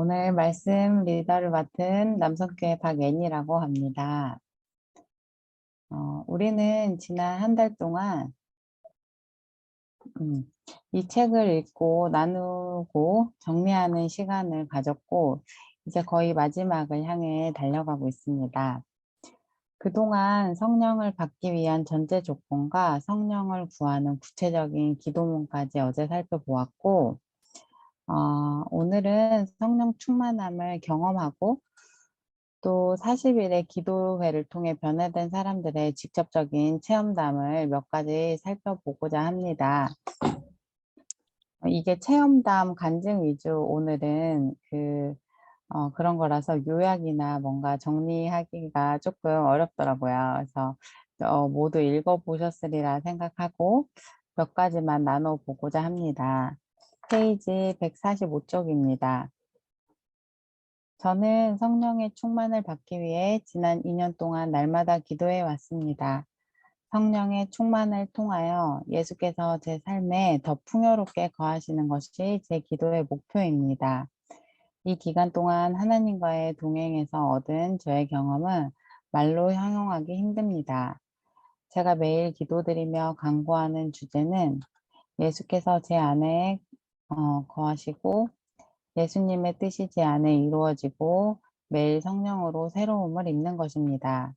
오늘 말씀 리더를 맡은 남성교회 박앤이라고 합니다. 우리는 지난 한 달 동안 이 책을 읽고 나누고 정리하는 시간을 가졌고 이제 거의 마지막을 향해 달려가고 있습니다. 그동안 성령을 받기 위한 전제 조건과 성령을 구하는 구체적인 기도문까지 어제 살펴보았고 오늘은 성령 충만함을 경험하고 또 40일의 기도회를 통해 변화된 사람들의 직접적인 체험담을 몇 가지 살펴보고자 합니다. 이게 체험담 간증 위주 오늘은 그런 거라서 요약이나 뭔가 정리하기가 조금 어렵더라고요. 그래서 모두 읽어보셨으리라 생각하고 몇 가지만 나눠보고자 합니다. 페이지 145쪽입니다. 저는 성령의 충만을 받기 위해 지난 2년 동안 날마다 기도해 왔습니다. 성령의 충만을 통하여 예수께서 제 삶에 더 풍요롭게 거하시는 것이 제 기도의 목표입니다. 이 기간 동안 하나님과의 동행에서 얻은 저의 경험은 말로 형용하기 힘듭니다. 제가 매일 기도드리며 간구하는 주제는 예수께서 제 안에 거하시고 예수님의 뜻이 제 안에 이루어지고 매일 성령으로 새로움을 입는 것입니다.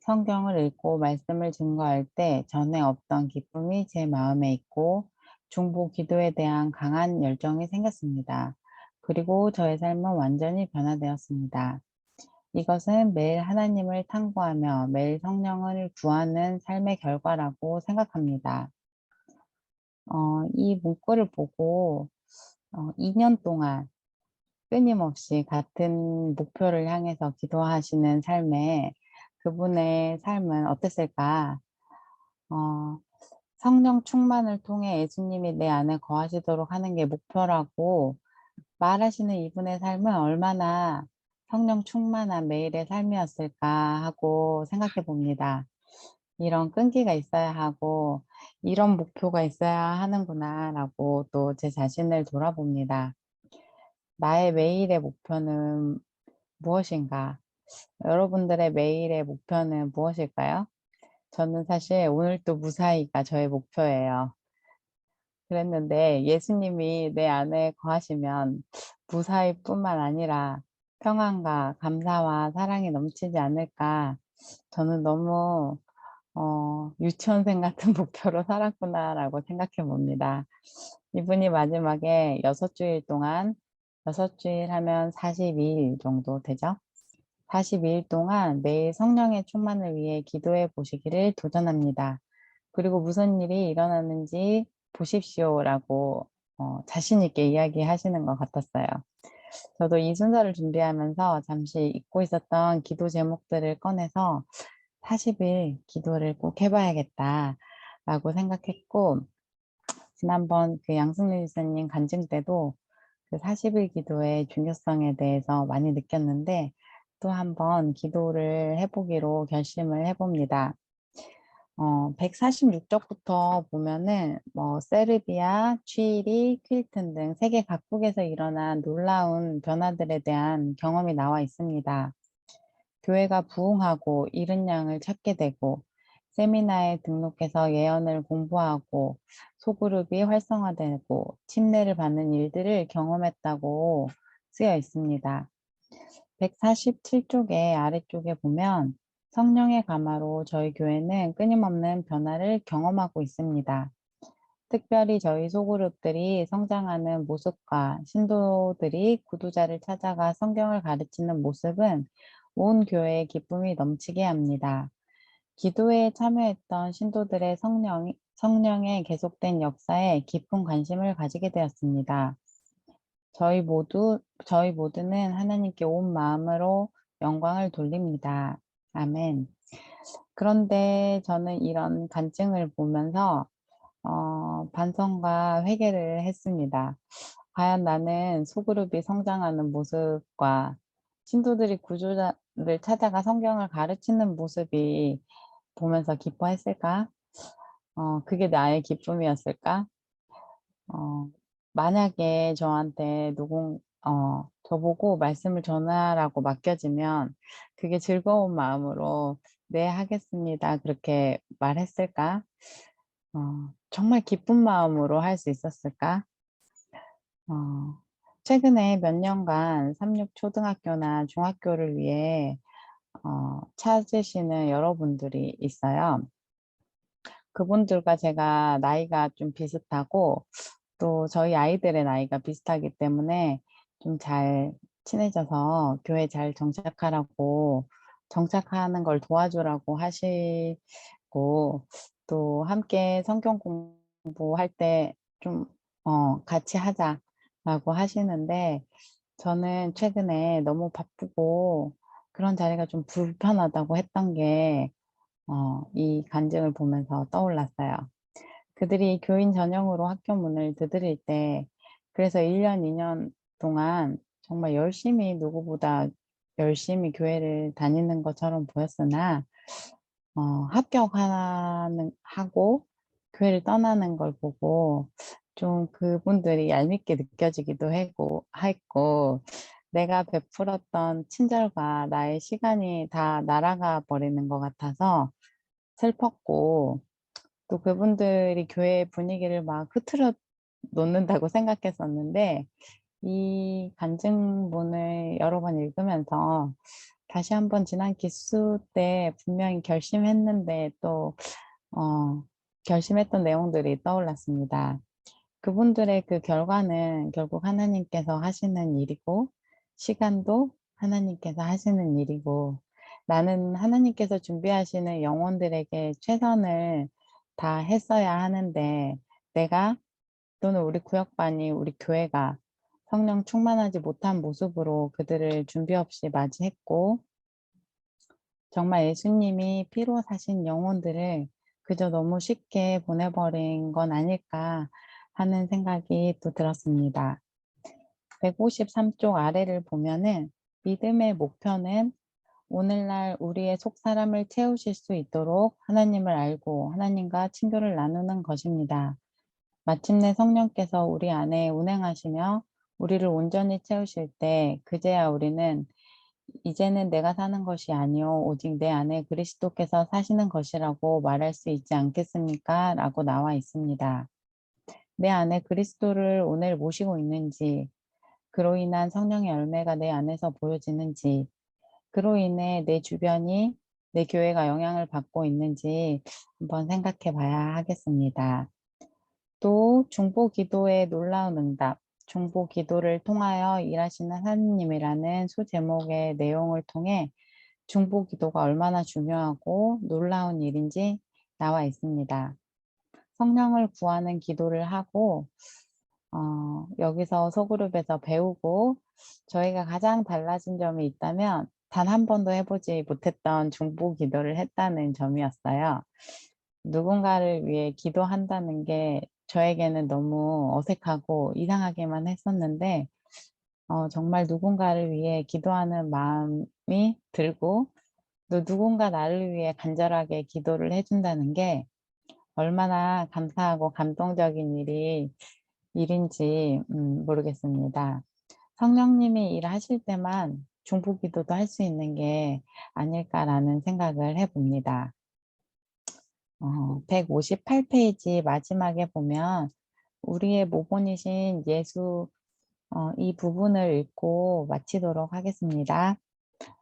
성경을 읽고 말씀을 증거할 때 전에 없던 기쁨이 제 마음에 있고 중보 기도에 대한 강한 열정이 생겼습니다. 그리고 저의 삶은 완전히 변화되었습니다. 이것은 매일 하나님을 탐구하며 매일 성령을 구하는 삶의 결과라고 생각합니다. 이 문구를 보고 2년 동안 끊임없이 같은 목표를 향해서 기도하시는 삶에 그분의 삶은 어땠을까? 어, 성령 충만을 통해 예수님이 내 안에 거하시도록 하는 게 목표라고 말하시는 이분의 삶은 얼마나 성령 충만한 매일의 삶이었을까 하고 생각해 봅니다. 이런 끈기가 있어야 하고 이런 목표가 있어야 하는구나 라고 또 제 자신을 돌아봅니다. 나의 매일의 목표는 무엇인가? 여러분들의 매일의 목표는 무엇일까요? 저는 사실 오늘도 무사히가 저의 목표예요. 그랬는데 예수님이 내 안에 거하시면 무사히뿐만 아니라 평안과 감사와 사랑이 넘치지 않을까. 저는 너무 유치원생 같은 목표로 살았구나라고 생각해 봅니다. 이분이 마지막에 6주일 동안 6주일 하면 42일 정도 되죠? 42일 동안 매일 성령의 충만을 위해 기도해 보시기를 도전합니다. 그리고 무슨 일이 일어나는지 보십시오라고 자신 있게 이야기하시는 것 같았어요. 저도 이 순서를 준비하면서 잠시 잊고 있었던 기도 제목들을 꺼내서 40일 기도를 꼭 해봐야겠다라고 생각했고 지난번 그 양승민 지사님 간증 때도 그 40일 기도의 중요성에 대해서 많이 느꼈는데 또 한번 기도를 해보기로 결심을 해봅니다. 146쪽부터 보면은 뭐 세르비아, 취리, 퀼튼 등 세계 각국에서 일어난 놀라운 변화들에 대한 경험이 나와 있습니다. 교회가 부흥하고 잃은 양을 찾게 되고 세미나에 등록해서 예언을 공부하고 소그룹이 활성화되고 침례를 받는 일들을 경험했다고 쓰여 있습니다. 147쪽의 아래쪽에 보면 성령의 감화로 저희 교회는 끊임없는 변화를 경험하고 있습니다. 특별히 저희 소그룹들이 성장하는 모습과 신도들이 구두자를 찾아가 성경을 가르치는 모습은 온 교회의 기쁨이 넘치게 합니다. 기도회에 참여했던 신도들의 성령의 계속된 역사에 깊은 관심을 가지게 되었습니다. 저희 모두는 하나님께 온 마음으로 영광을 돌립니다. 아멘. 그런데 저는 이런 간증을 보면서 반성과 회개를 했습니다. 과연 나는 소그룹이 성장하는 모습과 신도들이 구조자를 찾아가 성경을 가르치는 모습이 보면서 기뻐했을까? 그게 나의 기쁨이었을까? 어, 만약에 저한테 저보고 말씀을 전하라고 맡겨지면 그게 즐거운 마음으로 네, 하겠습니다. 그렇게 말했을까? 정말 기쁜 마음으로 할 수 있었을까? 어, 최근에 몇 년간 삼육 초등학교나 중학교를 위해 찾으시는 여러분들이 있어요. 그분들과 제가 나이가 좀 비슷하고 또 저희 아이들의 나이가 비슷하기 때문에 좀 잘 친해져서 교회 잘 정착하는 걸 도와주라고 하시고 또 함께 성경 공부할 때 좀 같이 하자라고 하시는데 저는 최근에 너무 바쁘고 그런 자리가 좀 불편하다고 했던 게 이 간증을 보면서 떠올랐어요. 그들이 교인 전용으로 학교 문을 두드릴 때, 그래서 1년, 2년 동안 정말 열심히 누구보다 열심히 교회를 다니는 것처럼 보였으나, 하고 교회를 떠나는 걸 보고 좀 그분들이 얄밉게 느껴지기도 했고, 내가 베풀었던 친절과 나의 시간이 다 날아가 버리는 것 같아서 슬펐고, 또 그분들이 교회 분위기를 막 흐트러 놓는다고 생각했었는데, 이 간증문을 여러 번 읽으면서 다시 한번 지난 기수 때 분명히 결심했는데 또, 결심했던 내용들이 떠올랐습니다. 그분들의 그 결과는 결국 하나님께서 하시는 일이고, 시간도 하나님께서 하시는 일이고, 나는 하나님께서 준비하시는 영혼들에게 최선을 다 했어야 하는데, 내가 또는 우리 구역반이, 우리 교회가 성령 충만하지 못한 모습으로 그들을 준비 없이 맞이했고, 정말 예수님이 피로 사신 영혼들을 그저 너무 쉽게 보내버린 건 아닐까 하는 생각이 또 들었습니다. 153쪽 아래를 보면은 믿음의 목표는 오늘날 우리의 속사람을 채우실 수 있도록 하나님을 알고 하나님과 친교를 나누는 것입니다. 마침내 성령께서 우리 안에 운행하시며 우리를 온전히 채우실 때 그제야 우리는 이제는 내가 사는 것이 아니요 오직 내 안에 그리스도께서 사시는 것이라고 말할 수 있지 않겠습니까? 라고 나와 있습니다. 내 안에 그리스도를 오늘 모시고 있는지, 그로 인한 성령의 열매가 내 안에서 보여지는지, 그로 인해 내 주변이 내 교회가 영향을 받고 있는지 한번 생각해 봐야 하겠습니다. 또 중보 기도의 놀라운 응답, 중보 기도를 통하여 일하시는 하느님이라는 소제목의 내용을 통해 중보 기도가 얼마나 중요하고 놀라운 일인지 나와 있습니다. 성령을 구하는 기도를 하고 여기서 소그룹에서 배우고 저희가 가장 달라진 점이 있다면 단 한 번도 해보지 못했던 중보 기도를 했다는 점이었어요. 누군가를 위해 기도한다는 게 저에게는 너무 어색하고 이상하게만 했었는데 정말 누군가를 위해 기도하는 마음이 들고 또 누군가 나를 위해 간절하게 기도를 해준다는 게 얼마나 감사하고 감동적인 일인지 모르겠습니다. 성령님이 일하실 때만 중보기도도 할 수 있는 게 아닐까라는 생각을 해봅니다. 158페이지 마지막에 보면 우리의 모본이신 예수 이 부분을 읽고 마치도록 하겠습니다.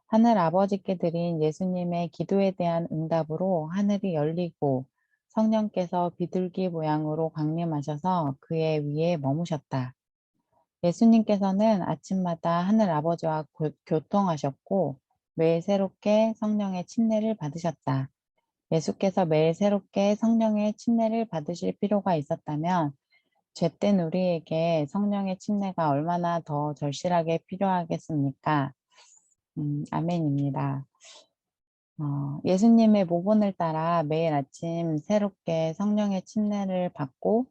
하늘 아버지께 드린 예수님의 기도에 대한 응답으로 하늘이 열리고 성령께서 비둘기 모양으로 강림하셔서 그의 위에 머무셨다. 예수님께서는 아침마다 하늘 아버지와 교통하셨고 매일 새롭게 성령의 침례를 받으셨다. 예수께서 매일 새롭게 성령의 침례를 받으실 필요가 있었다면 죄된 우리에게 성령의 침례가 얼마나 더 절실하게 필요하겠습니까? 아멘입니다. 예수님의 모본을 따라 매일 아침 새롭게 성령의 침례를 받고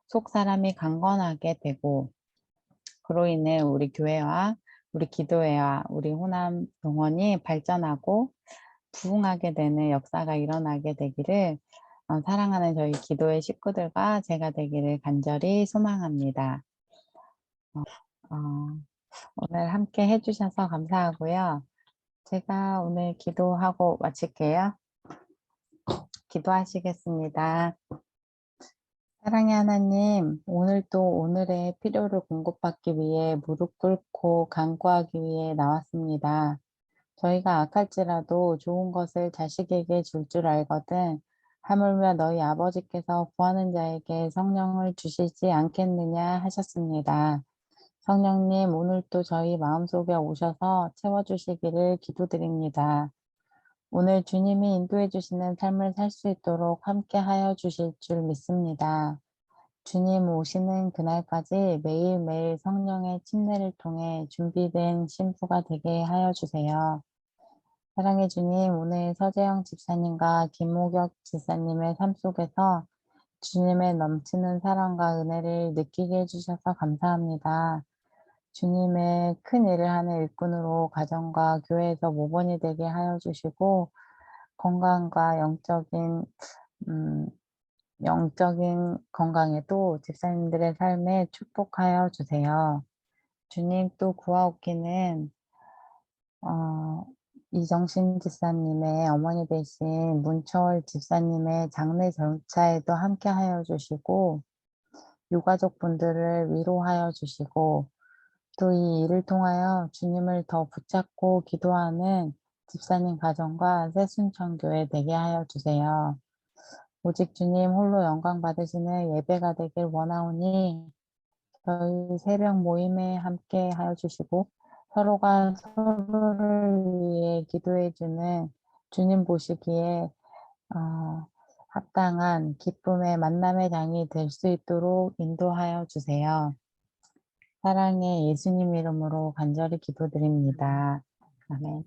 속 사람이 강건하게 되고 그로 인해 우리 교회와 우리 기도회와 우리 호남 동원이 발전하고 부흥하게 되는 역사가 일어나게 되기를 사랑하는 저희 기도회 식구들과 제가 되기를 간절히 소망합니다. 어, 오늘 함께 해주셔서 감사하고요. 제가 오늘 기도하고 마칠게요. 기도하시겠습니다. 사랑의 하나님, 오늘도 오늘의 필요를 공급받기 위해 무릎 꿇고 간구하기 위해 나왔습니다. 저희가 악할지라도 좋은 것을 자식에게 줄 줄 알거든 하물며 너희 아버지께서 구하는 자에게 성령을 주시지 않겠느냐 하셨습니다. 성령님, 오늘도 저희 마음속에 오셔서 채워주시기를 기도드립니다. 오늘 주님이 인도해 주시는 삶을 살 수 있도록 함께 하여 주실 줄 믿습니다. 주님 오시는 그날까지 매일매일 성령의 침례를 통해 준비된 신부가 되게 하여 주세요. 사랑의 주님, 오늘 서재영 집사님과 김목혁 집사님의 삶 속에서 주님의 넘치는 사랑과 은혜를 느끼게 해주셔서 감사합니다. 주님의 큰 일을 하는 일꾼으로 가정과 교회에서 모범이 되게 하여 주시고 건강과 음, 영적인 건강에도 집사님들의 삶에 축복하여 주세요. 주님 또 구하옵기는 어, 이정신 집사님의 어머니 되신 문철 집사님의 장례 절차에도 함께 하여 주시고 유가족분들을 위로하여 주시고 또 이 일을 통하여 주님을 더 붙잡고 기도하는 집사님 가정과 새순천교회 되게 하여 주세요. 오직 주님 홀로 영광 받으시는 예배가 되길 원하오니 저희 새벽 모임에 함께 하여 주시고 서로가 서로를 위해 기도해 주는 주님 보시기에 합당한 기쁨의 만남의 장이 될 수 있도록 인도하여 주세요. 사랑의 예수님 이름으로 간절히 기도드립니다. 아멘.